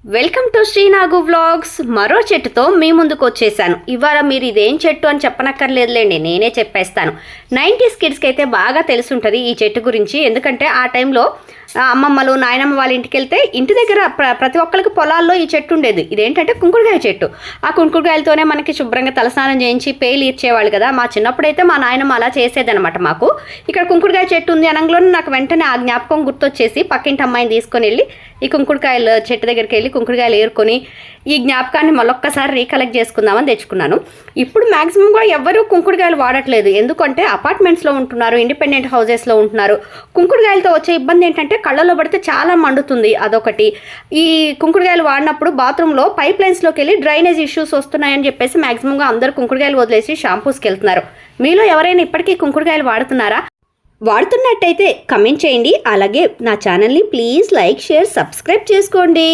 Welcome to శ్రీనాగు vlogs. మరో చెట్టుతో మీ ముందుకు వచ్చేసాను. ఇవాళ మీరు ఇదేం చెట్టు అని చెప్పనక్కర్లేదులేండి, నేనే చెప్పేస్తాను. 90s కిడ్స్కి అయితే బాగా తెలుసుంటుంది ఈ చెట్టు గురించి. ఎందుకంటే ఆ టైంలో అమ్మమ్మలు నాయనమ్మ వాళ్ళ ఇంటికి వెళ్తే ఇంటి దగ్గర ప్రతి ఒక్కరికి పొలాల్లో ఈ చెట్టు ఉండేది. ఇదేంటంటే కుంకుడుకాయ చెట్టు. ఆ కుంకుడుకాయలతోనే మనకి శుభ్రంగా తలస్నానం చేయించి పేలు ఈర్చేవాళ్ళు కదా. మా చిన్నప్పుడైతే మా నాయనమ్మ అలా చేసేదనమాట. మాకు ఇక్కడ కుంకుడుకాయ చెట్టు ఉంది అనగానే నాకు వెంటనే ఆ జ్ఞాపకం గుర్తొచ్చేసి పక్కింటి అమ్మాయిని తీసుకొని వెళ్ళి ఈ కుంకుడుకాయల చెట్టు దగ్గరికి వెళ్ళి కుంకుడుకాయలు ఏరుకొని ఈ జ్ఞాపకాన్ని మళ్ళొక్కసారి రీకలెక్ట్ చేసుకుందామని తెచ్చుకున్నాను. ఇప్పుడు మ్యాక్సిమం కూడా ఎవరు కుంకుడుకాయలు వాడట్లేదు. ఎందుకంటే అపార్ట్మెంట్స్లో ఉంటున్నారు, ఇండిపెండెంట్ హౌసెస్లో ఉంటున్నారు. కుంకుడుకాయలతో వచ్చే ఇబ్బంది ఏంటంటే కళ్ళలో పడితే చాలా మండుతుంది, అదొకటి. ఈ కుంకుడుకాయలు వాడినప్పుడు బాత్రూంలో పైప్ లైన్స్లోకి వెళ్ళి డ్రైనేజ్ ఇష్యూస్ వస్తున్నాయని చెప్పేసి మ్యాక్సిమంగా అందరూ కుంకుడుకాయలు వదిలేసి షాంపూస్కి వెళ్తున్నారు. మీలో ఎవరైనా ఇప్పటికీ కుంకుడుకాయలు వాడుతున్నారా? వాడుతున్నట్టయితే కమెంట్ చేయండి. అలాగే నా ఛానల్ని ప్లీజ్ లైక్, షేర్, సబ్స్క్రైబ్ చేసుకోండి.